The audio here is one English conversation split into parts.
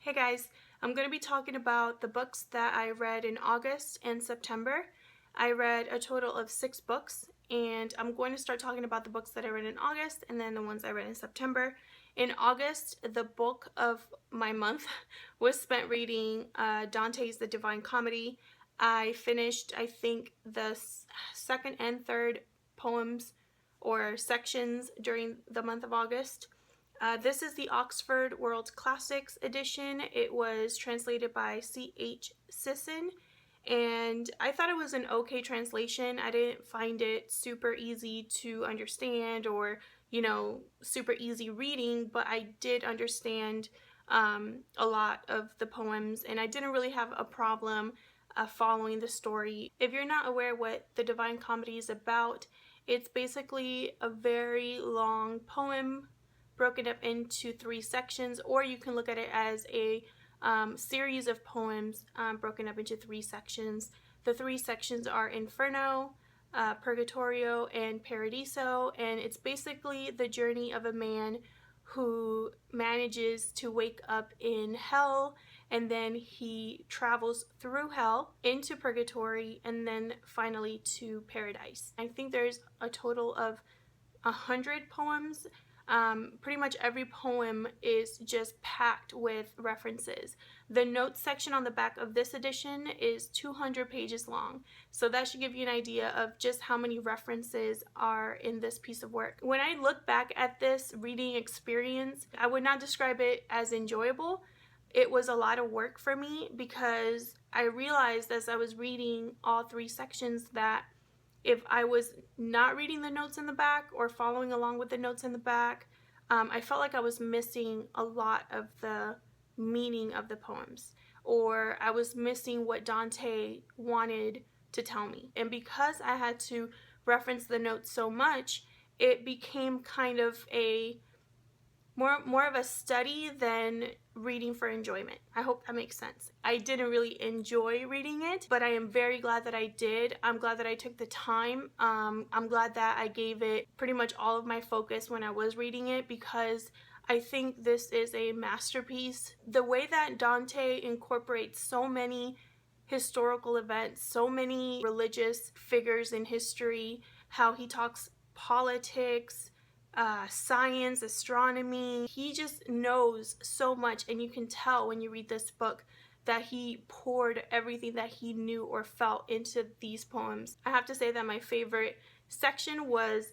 Hey guys, I'm going to be talking about the books that I read in August and September. I read a total of 6 books, and I'm going to start talking about the books that I read in August and then the ones I read in September. In August, the book of my month was spent reading Dante's The Divine Comedy. I finished, I think, the second and third poems or sections during the month of August. This is the Oxford World Classics edition. It was translated by C.H. Sisson, and I thought it was an okay translation. I didn't find it super easy to understand or, super easy reading, but I did understand a lot of the poems, and I didn't really have a problem following the story. If you're not aware what the Divine Comedy is about, it's basically a very long poem broken up into 3 sections, or you can look at it as a series of poems broken up into 3 sections. The 3 sections are Inferno, Purgatorio, and Paradiso, and it's basically the journey of a man who manages to wake up in hell, and then he travels through hell into purgatory and then finally to paradise. I think there's a total of 100 poems. Pretty much every poem is just packed with references. The notes section on the back of this edition is 200 pages long, so that should give you an idea of just how many references are in this piece of work. When I look back at this reading experience, I would not describe it as enjoyable. It was a lot of work for me because I realized as I was reading all 3 sections that if I was not reading the notes in the back or following along with the notes in the back, I felt like I was missing a lot of the meaning of the poems, or I was missing what Dante wanted to tell me. And because I had to reference the notes so much, it became kind of a more of a study than reading for enjoyment. I hope that makes sense. I didn't really enjoy reading it, but I am very glad that I did. I'm glad that I took the time. I'm glad that I gave it pretty much all of my focus when I was reading it, because I think this is a masterpiece. The way that Dante incorporates so many historical events, so many religious figures in history, how he talks politics, science, astronomy. He just knows so much, and you can tell when you read this book that he poured everything that he knew or felt into these poems. I have to say that my favorite section was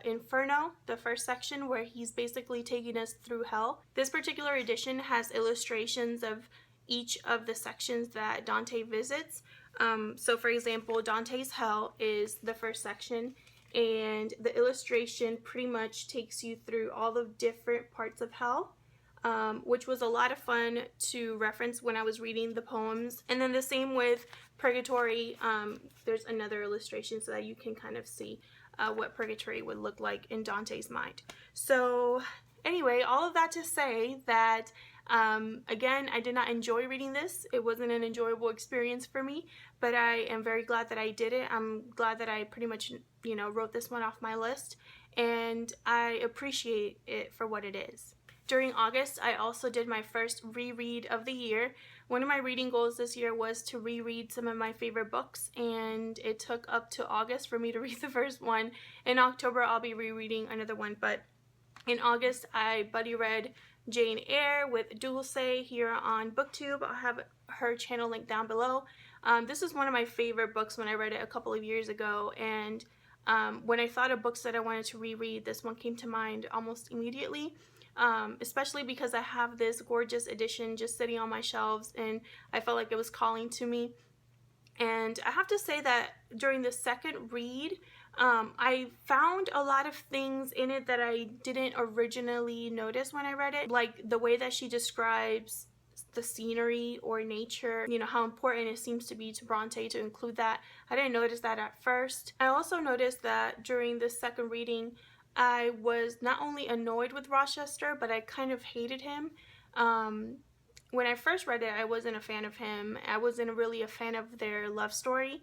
Inferno, the first section where he's basically taking us through hell. This particular edition has illustrations of each of the sections that Dante visits. So for example, Dante's Hell is the first section, and the illustration pretty much takes you through all the different parts of hell, which was a lot of fun to reference when I was reading the poems. And then the same with Purgatory. There's another illustration so that you can kind of see what Purgatory would look like in Dante's mind. So anyway, all of that to say that again, I did not enjoy reading this. It wasn't an enjoyable experience for me, but I am very glad that I did it. I'm glad that I pretty much, wrote this one off my list, and I appreciate it for what it is. During August, I also did my first reread of the year. One of my reading goals this year was to reread some of my favorite books, and it took up to August for me to read the first one. In October, I'll be rereading another one, but in August, I buddy read Jane Eyre with Dulce here on BookTube. I'll have her channel linked down below. This is one of my favorite books when I read it a couple of years ago, and when I thought of books that I wanted to reread, this one came to mind almost immediately, especially because I have this gorgeous edition just sitting on my shelves, and I felt like it was calling to me. And I have to say that during the second read, I found a lot of things in it that I didn't originally notice when I read it, like the way that she describes the scenery or nature, how important it seems to be to Bronte to include that. I didn't notice that at first. I also noticed that during this second reading, I was not only annoyed with Rochester, but I kind of hated him. When I first read it, I wasn't a fan of him. I wasn't really a fan of their love story.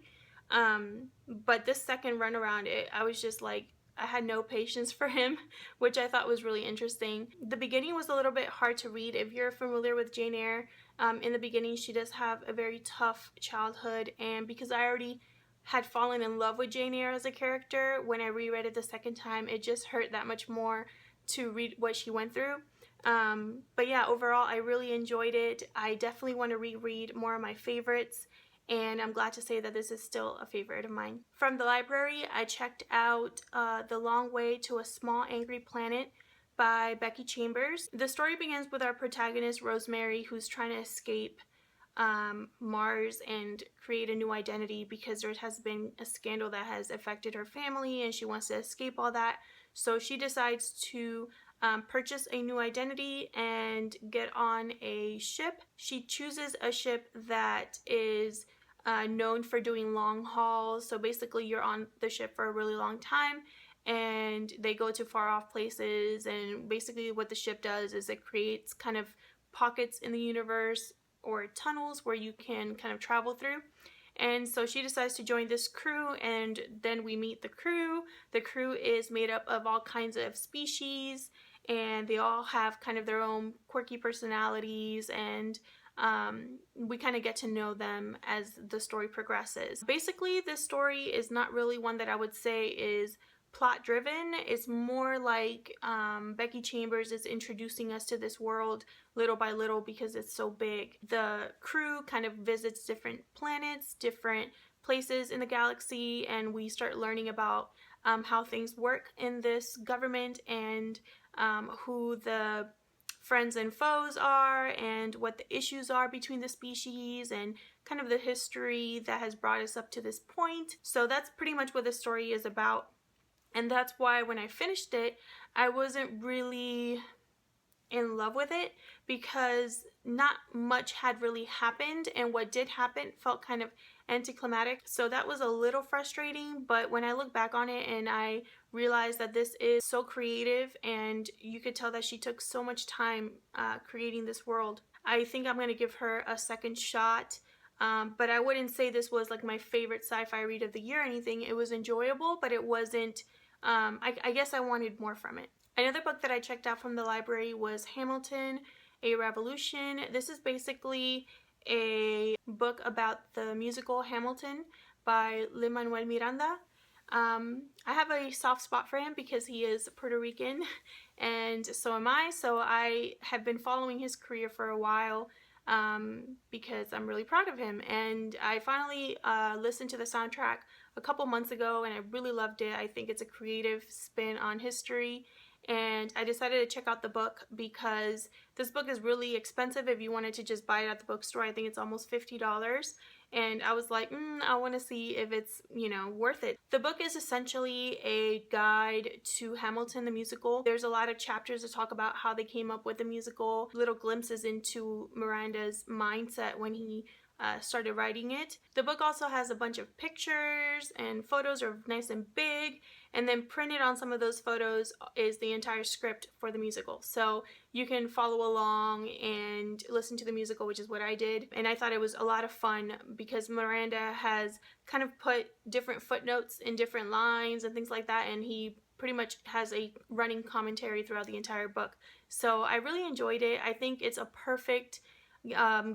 But this second run around, I was just like, I had no patience for him, which I thought was really interesting. The beginning was a little bit hard to read. If you're familiar with Jane Eyre, in the beginning she does have a very tough childhood, and because I already had fallen in love with Jane Eyre as a character, when I reread it the second time, it just hurt that much more to read what she went through. But yeah, overall, I really enjoyed it. I definitely want to reread more of my favorites, and I'm glad to say that this is still a favorite of mine. From the library, I checked out The Long Way to a Small Angry Planet by Becky Chambers. The story begins with our protagonist, Rosemary, who's trying to escape Mars and create a new identity because there has been a scandal that has affected her family, and she wants to escape all that. So she decides to purchase a new identity and get on a ship. She chooses a ship that is known for doing long hauls. So basically, you're on the ship for a really long time, and they go to far off places. And basically, what the ship does is it creates kind of pockets in the universe or tunnels where you can kind of travel through. And so she decides to join this crew, and then we meet the crew. The crew is made up of all kinds of species, and they all have kind of their own quirky personalities, and we kind of get to know them as the story progresses. Basically, this story is not really one that I would say is plot driven. It's more like Becky Chambers is introducing us to this world little by little because it's so big. The crew kind of visits different planets, different places in the galaxy, and we start learning about how things work in this government, and who the friends and foes are, and what the issues are between the species, and kind of the history that has brought us up to this point. So that's pretty much what the story is about. And that's why when I finished it, I wasn't really in love with it, because not much had really happened, and what did happen felt kind of anticlimactic. So that was a little frustrating, but when I look back on it and I realized that this is so creative, and you could tell that she took so much time creating this world, I think I'm going to give her a second shot. But I wouldn't say this was like my favorite sci-fi read of the year or anything. It was enjoyable, but it wasn't, I guess I wanted more from it. Another book that I checked out from the library was Hamilton, A Revolution. This is basically a book about the musical Hamilton by Lin-Manuel Miranda. I have a soft spot for him because he is Puerto Rican, and so am I. So I have been following his career for a while, because I'm really proud of him. And I finally listened to the soundtrack a couple months ago, and I really loved it. I think it's a creative spin on history, and I decided to check out the book because this book is really expensive if you wanted to just buy it at the bookstore. I think it's almost $50, and I was like, I want to see if it's, worth it. The book is essentially a guide to Hamilton the musical. There's a lot of chapters to talk about how they came up with the musical, little glimpses into Miranda's mindset when he started writing it. The book also has a bunch of pictures, and photos are nice and big, and then printed on some of those photos is the entire script for the musical. So you can follow along and listen to the musical, which is what I did. And I thought it was a lot of fun because Miranda has kind of put different footnotes in different lines and things like that, and he pretty much has a running commentary throughout the entire book. So I really enjoyed it. I think it's a perfect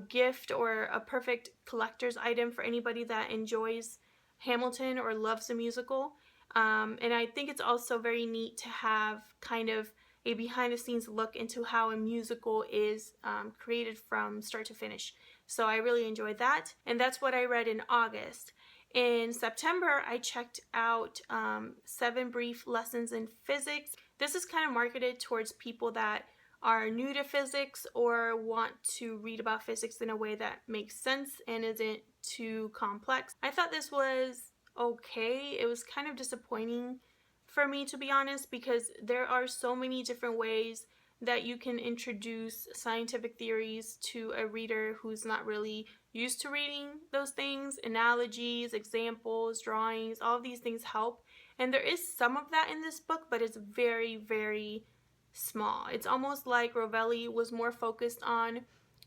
gift or a perfect collector's item for anybody that enjoys Hamilton or loves the musical. And I think it's also very neat to have kind of a behind the scenes look into how a musical is created from start to finish. So I really enjoyed that, and that's what I read in August. In September, I checked out 7 Brief Lessons in Physics. This is kind of marketed towards people that are new to physics or want to read about physics in a way that makes sense and isn't too complex. I thought this was okay. It was kind of disappointing for me, to be honest, because there are so many different ways that you can introduce scientific theories to a reader who's not really used to reading those things. Analogies, examples, drawings, all of these things help. And there is some of that in this book, but it's very, very small. It's almost like Rovelli was more focused on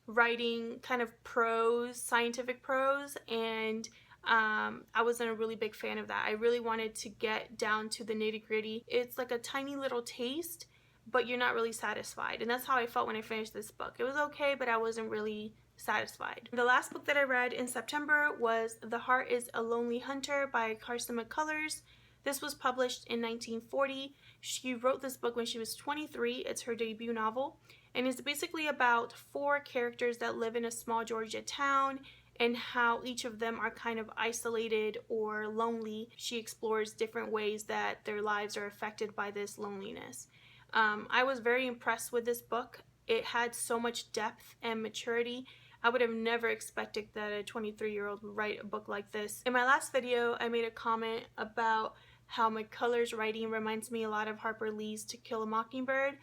writing kind of prose, scientific prose, and I wasn't a really big fan of that. I really wanted to get down to the nitty-gritty. It's like a tiny little taste, but you're not really satisfied. And that's how I felt when I finished this book. It was okay, but I wasn't really satisfied. The last book that I read in September was The Heart is a Lonely Hunter by Carson McCullers. This was published in 1940. She wrote this book when she was 23. It's her debut novel. And it's basically about 4 characters that live in a small Georgia town and how each of them are kind of isolated or lonely. She explores different ways that their lives are affected by this loneliness. I was very impressed with this book. It had so much depth and maturity. I would have never expected that a 23-year-old would write a book like this. In my last video, I made a comment about how McCullers' writing reminds me a lot of Harper Lee's To Kill a Mockingbird,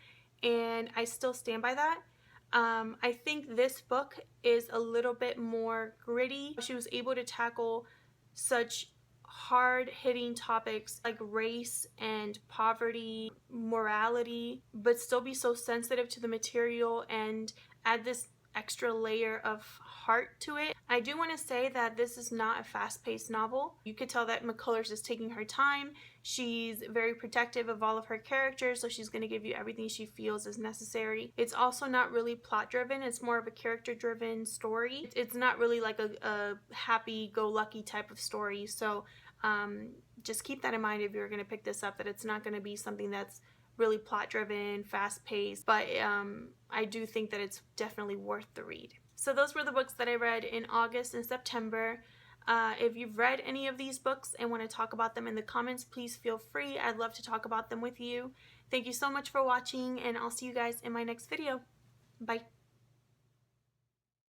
and I still stand by that. I think this book is a little bit more gritty. She was able to tackle such hard-hitting topics like race and poverty, morality, but still be so sensitive to the material and add this extra layer of heart to it. I do want to say that this is not a fast-paced novel. You could tell that McCullers is taking her time. She's very protective of all of her characters, so she's going to give you everything she feels is necessary. It's also not really plot-driven. It's more of a character-driven story. It's not really like a happy-go-lucky type of story, so just keep that in mind if you're going to pick this up, that it's not going to be something that's really plot-driven, fast-paced, but I do think that it's definitely worth the read. So those were the books that I read in August and September. If you've read any of these books and want to talk about them in the comments, please feel free. I'd love to talk about them with you. Thank you so much for watching, and I'll see you guys in my next video. Bye.